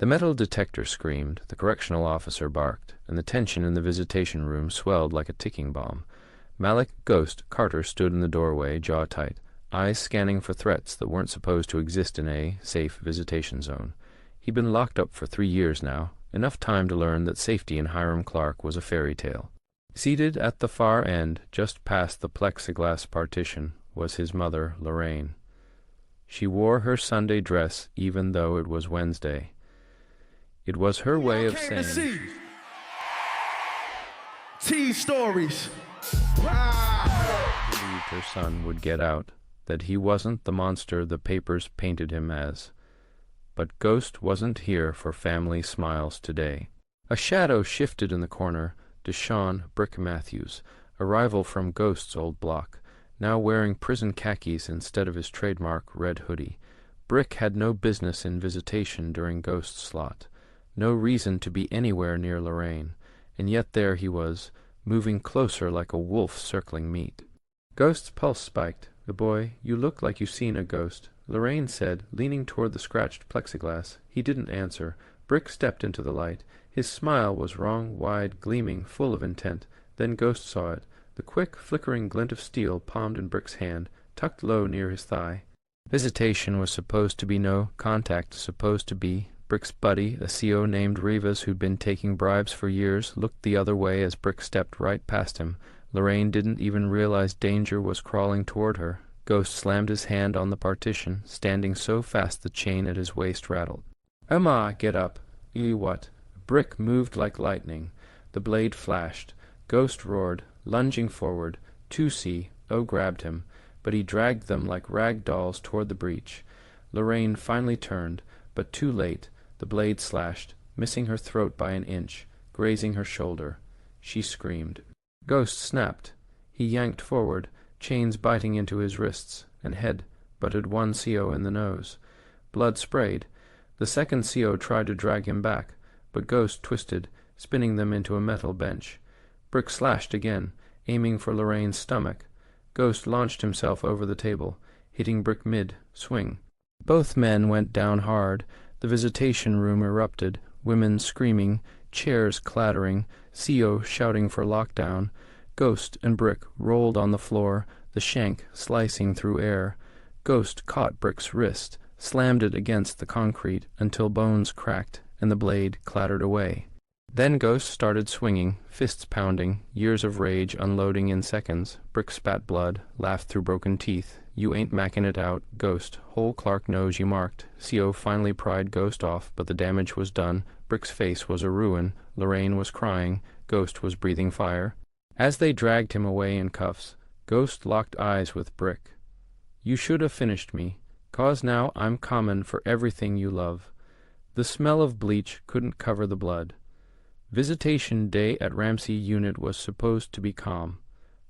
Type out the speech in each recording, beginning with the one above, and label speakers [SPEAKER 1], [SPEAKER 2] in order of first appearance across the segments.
[SPEAKER 1] The metal detector screamed, the correctional officer barked, and the tension in the visitation room swelled like a ticking bomb. Malik, Ghost, Carter stood in the doorway, jaw tight, eyes scanning for threats that weren't supposed to exist in a safe visitation zone. He'd been locked up for 3 years now, enough time to learn that safety in Hiram Clark was a fairy tale. Seated at the far end, just past the plexiglass partition, was his mother, Lorraine. She wore her Sunday dress even though it was Wednesday. It was her way of saying,
[SPEAKER 2] T stories.
[SPEAKER 1] Believed her son would get out, that he wasn't the monster the papers painted him as. But Ghost wasn't here for family smiles today. A shadow shifted in the corner. Deshaun Brick Matthews, a rival from Ghost's old block, now wearing prison khakis instead of his trademark red hoodie. Brick had no business in visitation during Ghost's slot, no reason to be anywhere near Lorraine, and yet there he was, moving closer like a wolf circling meat. Ghost's pulse spiked. "The boy, you look like you've seen a ghost," Lorraine said, leaning toward the scratched plexiglass. He didn't answer. Brick stepped into the light. His smile was wrong, wide, gleaming, full of intent. Then Ghost saw it, the quick, flickering glint of steel palmed in Brick's hand, tucked low near his thigh. Visitation was supposed to be no contact, supposed to be. Brick's buddy, a CO named Rivas who'd been taking bribes for years, looked the other way as Brick stepped right past him. Lorraine didn't even realize danger was crawling toward her. Ghost slammed his hand on the partition, standing so fast the chain at his waist rattled. "Emma, get up." What? Brick moved like lightning. The blade flashed. Ghost roared, lunging forward. 2C, grabbed him, but he dragged them like rag dolls toward the breach. Lorraine finally turned, but too late. The blade slashed, missing her throat by an inch, grazing her shoulder. She screamed. Ghost snapped. He yanked forward, chains biting into his wrists and head, butted one CO in the nose. Blood sprayed. The second CO tried to drag him back, but Ghost twisted, spinning them into a metal bench. Brick slashed again, aiming for Lorraine's stomach. Ghost launched himself over the table, hitting Brick mid-swing. Both men went down hard. The visitation room erupted, women screaming, chairs clattering, CO shouting for lockdown. Ghost and Brick rolled on the floor, the shank slicing through air. Ghost caught Brick's wrist, slammed it against the concrete until bones cracked and the blade clattered away. Then Ghost started swinging, fists pounding, years of rage unloading in seconds. Brick spat blood, laughed through broken teeth. "You ain't macking it out, Ghost. Whole Clark knows you marked." CO finally pried Ghost off, but the damage was done. Brick's face was a ruin. Lorraine was crying. Ghost was breathing fire. As they dragged him away in cuffs, Ghost locked eyes with Brick. "You should have finished me, 'cause now I'm common for everything you love." The smell of bleach couldn't cover the blood. Visitation day at Ramsey Unit was supposed to be calm,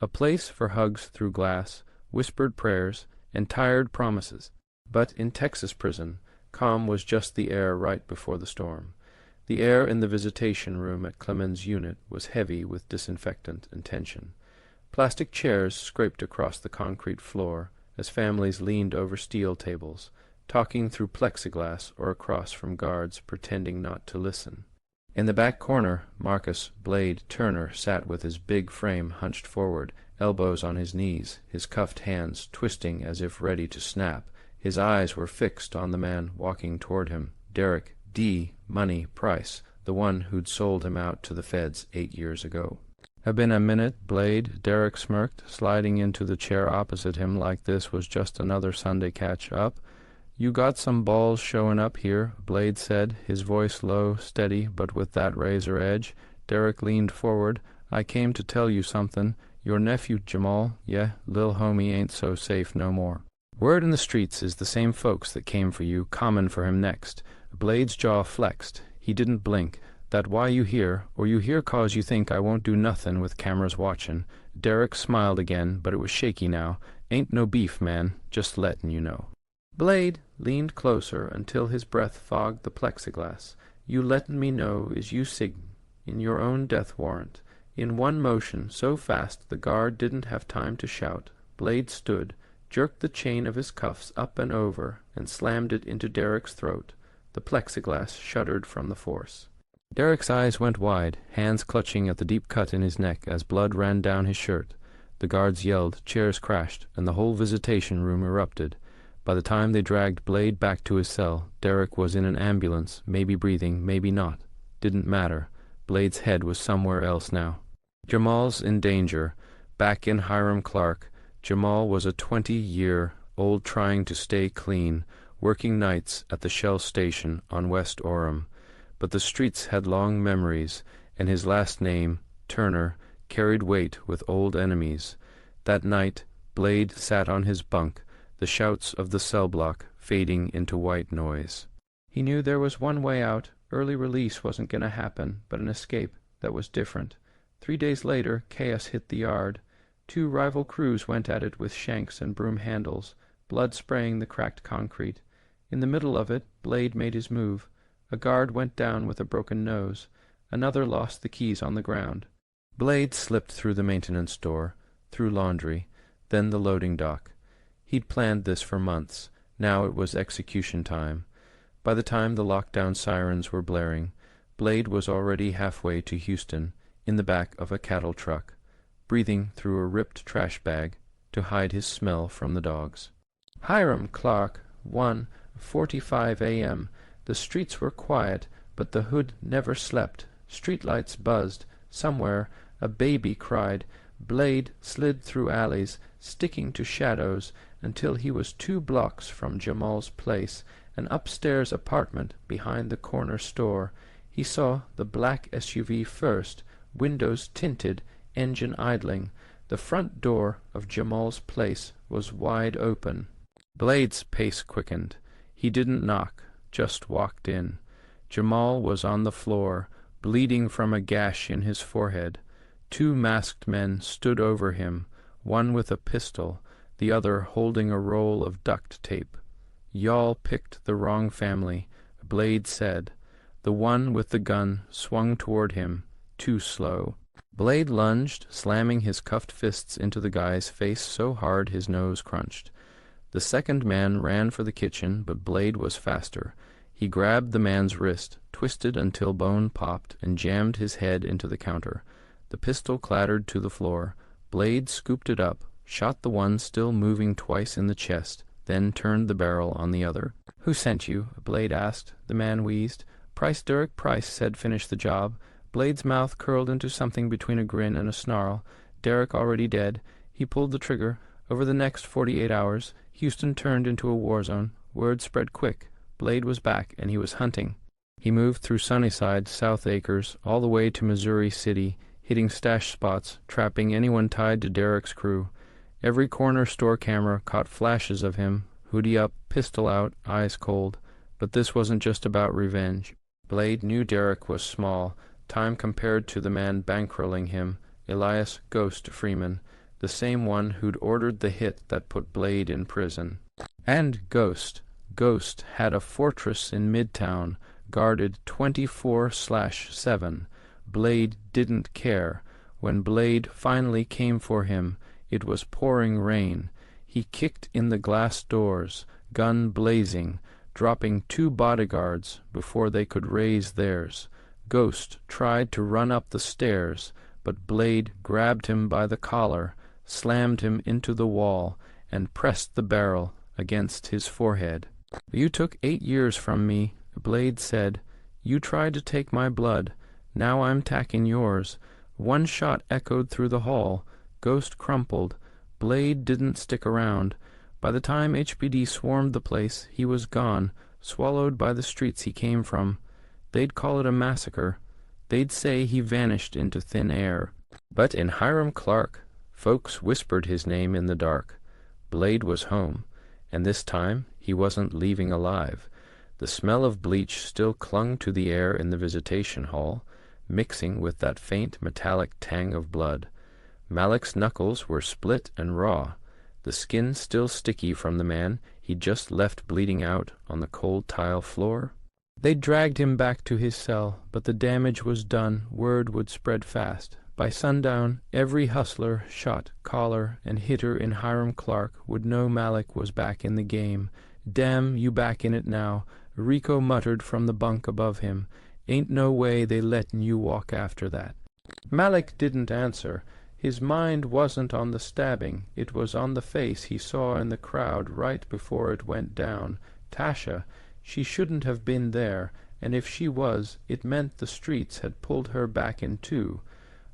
[SPEAKER 1] a place for hugs through glass, whispered prayers, and tired promises. But in Texas prison, calm was just the air right before the storm. The air in the visitation room at Clemens' unit was heavy with disinfectant and tension. Plastic chairs scraped across the concrete floor as families leaned over steel tables, talking through plexiglass or across from guards pretending not to listen. In the back corner, Marcus Blade Turner sat with his big frame hunched forward, elbows on his knees, his cuffed hands twisting as if ready to snap. His eyes were fixed on the man walking toward him, Derek D. Money Price, the one who'd sold him out to the feds 8 years ago. "Have been a minute, Blade," Derek smirked, sliding into the chair opposite him like this was just another Sunday catch-up. "You got some balls showing up here," Blade said, his voice low, steady, but with that razor edge. Derek leaned forward. "I came to tell you something. Your nephew Jamal, lil homie ain't so safe no more. Word in the streets is the same folks that came for you comin' for him next." Blade's jaw flexed. He didn't blink. "That why you here, or you here 'cause you think I won't do nothin' with cameras watchin'." Derek smiled again, but it was shaky now. "Ain't no beef, man, just lettin' you know." Blade leaned closer until his breath fogged the plexiglass. "You lettin' me know is you in your own death warrant." In one motion, so fast the guard didn't have time to shout. Blade stood, jerked the chain of his cuffs up and over, and slammed it into Derek's throat. The plexiglass shuddered from the force. Derek's eyes went wide, hands clutching at the deep cut in his neck as blood ran down his shirt. The guards yelled, chairs crashed, and the whole visitation room erupted. By the time they dragged Blade back to his cell, Derek was in an ambulance, maybe breathing, maybe not. Didn't matter. Blade's head was somewhere else now. Jamal's in danger. Back in Hiram Clark, Jamal was a 20-year-old trying to stay clean, working nights at the Shell station on West Orem. But the streets had long memories, and his last name, Turner, carried weight with old enemies. That night, Blade sat on his bunk, the shouts of the cell block fading into white noise. He knew there was one way out. Early release wasn't going to happen, but an escape that was different. 3 days later, chaos hit the yard. 2 rival crews went at it with shanks and broom handles, blood spraying the cracked concrete. In the middle of it, Blade made his move. A guard went down with a broken nose. Another lost the keys on the ground. Blade slipped through the maintenance door, through laundry, then the loading dock. He'd planned this for months. Now it was execution time. By the time the lockdown sirens were blaring, Blade was already halfway to Houston, in the back of a cattle truck, breathing through a ripped trash bag to hide his smell from the dogs. Hiram Clark, 1:45 a.m. The streets were quiet, but the hood never slept. Streetlights buzzed. Somewhere a baby cried. Blade slid through alleys, sticking to shadows, until he was 2 blocks from Jamal's place, an upstairs apartment behind the corner store. He saw the black SUV first, windows tinted, engine idling. The front door of Jamal's place was wide open. Blade's pace quickened. He didn't knock, just walked in. Jamal was on the floor, bleeding from a gash in his forehead. 2 masked men stood over him, one with a pistol, the other holding a roll of duct tape. "Y'all picked the wrong family," Blade said. The one with the gun swung toward him, too slow. Blade lunged, slamming his cuffed fists into the guy's face so hard his nose crunched. The second man ran for the kitchen, but Blade was faster. He grabbed the man's wrist, twisted until bone popped, and jammed his head into the counter. The pistol clattered to the floor. Blade scooped it up, shot the one still moving twice in the chest, then turned the barrel on the other. "Who sent you?" Blade asked. The man wheezed. "Price, Derek Price said finish the job." Blade's mouth curled into something between a grin and a snarl. Derek already dead. He pulled the trigger. Over the next 48 hours, Houston turned into a war zone. Word spread quick. Blade was back, and he was hunting. He moved through Sunnyside, South Acres, all the way to Missouri City, hitting stash spots, trapping anyone tied to Derek's crew. Every corner store camera caught flashes of him, hoodie up, pistol out, eyes cold. But this wasn't just about revenge. Blade knew Derek was small. Time compared to the man bankrolling him, Elias Ghost Freeman, the same one who'd ordered the hit that put Blade in prison. And Ghost had a fortress in Midtown, guarded 24/7. Blade didn't care. When Blade finally came for him, it was pouring rain. He kicked in the glass doors, gun blazing, dropping 2 bodyguards before they could raise theirs. Ghost tried to run up the stairs, but Blade grabbed him by the collar, slammed him into the wall, and pressed the barrel against his forehead. "You took 8 years from me," Blade said. "You tried to take my blood. Now I'm taking yours." One shot echoed through the hall. Ghost crumpled. Blade didn't stick around. By the time HPD swarmed the place, he was gone, swallowed by the streets he came from. They'd call it a massacre. They'd say he vanished into thin air. But in Hiram Clark, folks whispered his name in the dark. Blade was home, and this time he wasn't leaving alive. The smell of bleach still clung to the air in the visitation hall, mixing with that faint metallic tang of blood. Malik's knuckles were split and raw, the skin still sticky from the man he'd just left bleeding out on the cold tile floor. They dragged him back to his cell, but the damage was done. Word would spread fast. By sundown, every hustler, shot, caller, and hitter in Hiram Clark would know Malik was back in the game. "Damn, you back in it now. Rico muttered from the bunk above him. "Ain't no way they lettin' you walk after that." Malik didn't answer. His mind wasn't on the stabbing. It was on the face he saw in the crowd right before it went down. Tasha, she shouldn't have been there, and if she was, it meant the streets had pulled her back in two.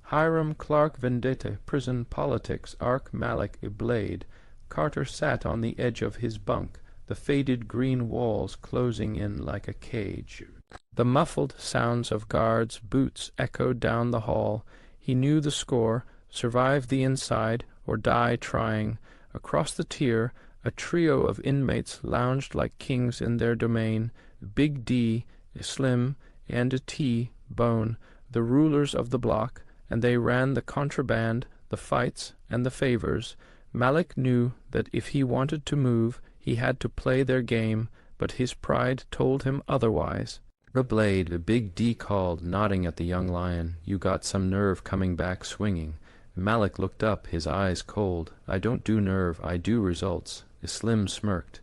[SPEAKER 1] Hiram Clark Vendetta, prison politics, Ark Malik a blade. Carter sat on the edge of his bunk, the faded green walls closing in like a cage. The muffled sounds of guards' boots echoed down the hall. He knew the score: survive the inside or die trying. Across the tier, a trio of inmates lounged like kings in their domain. Big D, Slim, and T, Bone, the rulers of the block, and they ran the contraband, the fights, and the favors. Malik knew that if he wanted to move, he had to play their game, but his pride told him otherwise. "A blade," Big D called, nodding at the young lion. "You got some nerve coming back swinging." Malik looked up, his eyes cold. "I don't do nerve, I do results." Slim smirked.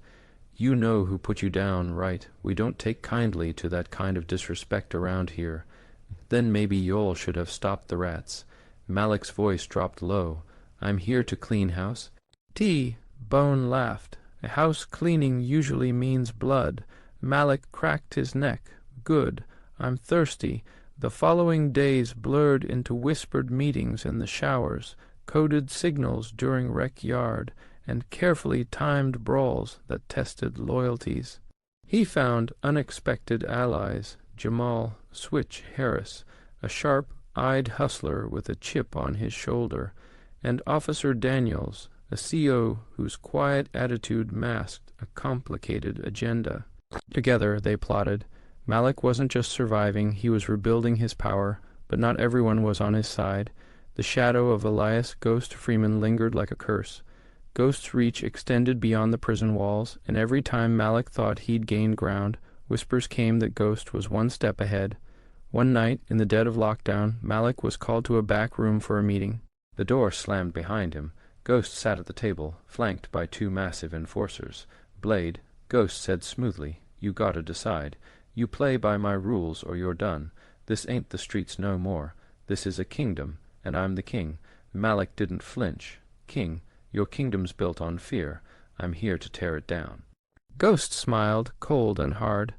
[SPEAKER 1] "You know who put you down, right? We don't take kindly to that kind of disrespect around here." "Then maybe y'all should have stopped the rats." Malik's voice dropped low. "I'm here to clean house." T. Bone laughed. "A house cleaning usually means blood." Malik cracked his neck. "Good. I'm thirsty." The following days blurred into whispered meetings in the showers, coded signals during rec yard, and carefully timed brawls that tested loyalties. He found unexpected allies: Jamal "Switch" Harris, a sharp-eyed hustler with a chip on his shoulder, and Officer Daniels, a CO whose quiet attitude masked a complicated agenda. Together they plotted. Malik wasn't just surviving, he was rebuilding his power, but not everyone was on his side. The shadow of Elias Ghost Freeman lingered like a curse. Ghost's reach extended beyond the prison walls, and every time Malik thought he'd gained ground, whispers came that Ghost was one step ahead. One night, in the dead of lockdown, Malik was called to a back room for a meeting. The door slammed behind him. Ghost sat at the table, flanked by two massive enforcers. "Blade," Ghost said smoothly, "you gotta decide. You play by my rules or you're done. This ain't the streets no more. This is a kingdom, and I'm the king." Malik didn't flinch. "King, your kingdom's built on fear. I'm here to tear it down." Ghost smiled, cold and hard.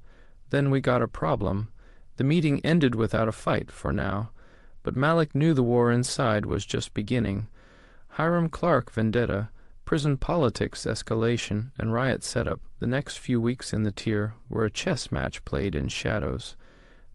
[SPEAKER 1] "Then we got a problem." The meeting ended without a fight, for now. But Malik knew the war inside was just beginning. Hiram Clark vendetta, prison politics escalation, and riot setup, the next few weeks in the tier, were a chess match played in shadows.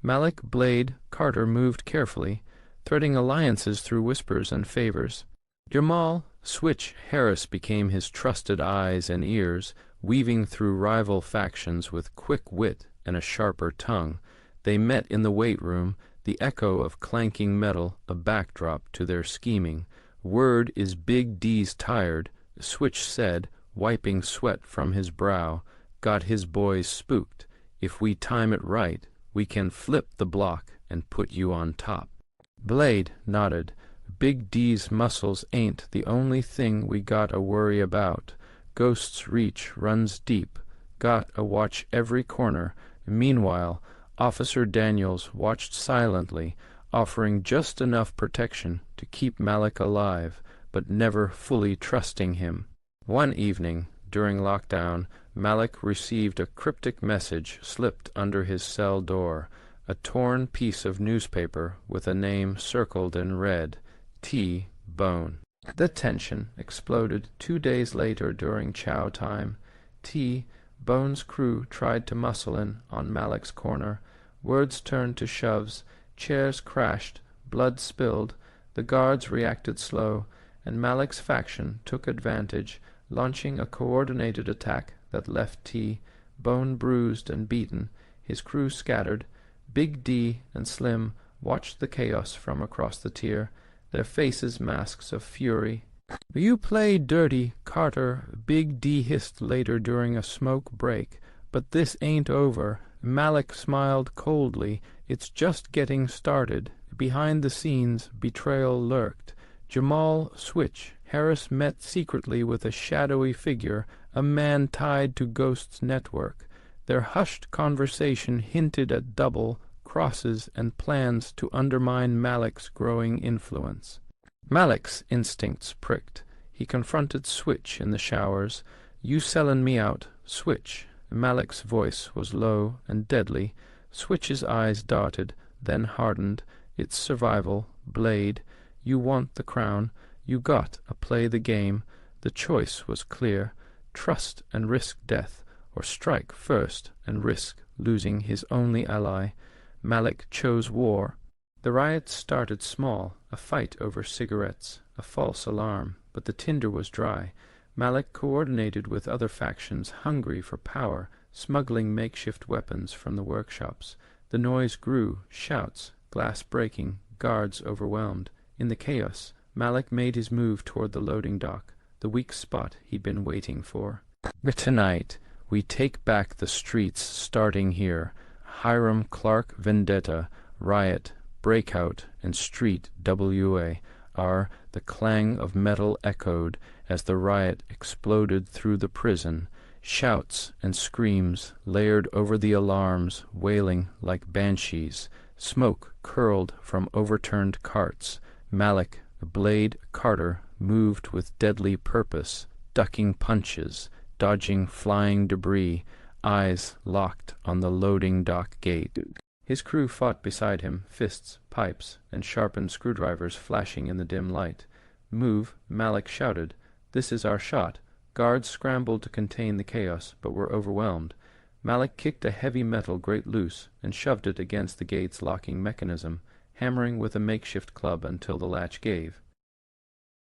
[SPEAKER 1] Malik, Blade, Carter moved carefully, threading alliances through whispers and favors. Jamal, Switch Harris became his trusted eyes and ears, weaving through rival factions with quick wit and a sharper tongue. They met in the weight room, the echo of clanking metal a backdrop to their scheming. "Word is Big D's tired," Switch said, wiping sweat from his brow. "Got his boys spooked. If we time it right, we can flip the block and put you on top." Blade nodded. "Big D's muscles ain't the only thing we gotta worry about. Ghost's reach runs deep. Gotta watch every corner." Meanwhile, Officer Daniels watched silently, offering just enough protection to keep Malik alive, but never fully trusting him. One evening, during lockdown, Malik received a cryptic message slipped under his cell door, a torn piece of newspaper with a name circled in red, T. Bone. The tension exploded 2 days later during chow time. T. Bone's crew tried to muscle in on Malik's corner. Words turned to shoves, chairs crashed, blood spilled, the guards reacted slow, and Malik's faction took advantage, launching a coordinated attack that left T. Bone bruised and beaten, his crew scattered. Big D and Slim watched the chaos from across the tier, their faces masks of fury. "You play dirty, Carter," Big D hissed later during a smoke break. "But this ain't over." Malik smiled coldly. "It's just getting started." Behind the scenes, betrayal lurked. Jamal Switch Harris met secretly with a shadowy figure, a man tied to Ghost's network. Their hushed conversation hinted at double crosses and plans to undermine Malik's growing influence. Malik's instincts pricked. He confronted Switch in the showers. "You sellin' me out, Switch." Malik's voice was low and deadly. Switch's eyes darted, then hardened. "It's survival, Blade. You want the crown. You got a play the game." The choice was clear. Trust and risk death, or strike first and risk losing his only ally. Malik chose war. The riot started small, a fight over cigarettes, a false alarm, but the tinder was dry. Malik coordinated with other factions hungry for power, smuggling makeshift weapons from the workshops. The noise grew, shouts, glass breaking, guards overwhelmed. In the chaos, Malik made his move toward the loading dock, the weak spot he'd been waiting for. "Tonight, we take back the streets starting here. Hiram Clark Vendetta, Riot, Breakout, and Street WA are," the clang of metal echoed as the riot exploded through the prison. Shouts and screams layered over the alarms, wailing like banshees. Smoke curled from overturned carts. Malik, Blade Carter, moved with deadly purpose, ducking punches, dodging flying debris, eyes locked on the loading dock gate. His crew fought beside him, fists, pipes, and sharpened screwdrivers flashing in the dim light. "Move," Malik shouted. "This is our shot." Guards scrambled to contain the chaos, but were overwhelmed. Malik kicked a heavy metal grate loose and shoved it against the gate's locking mechanism, hammering with a makeshift club until the latch gave.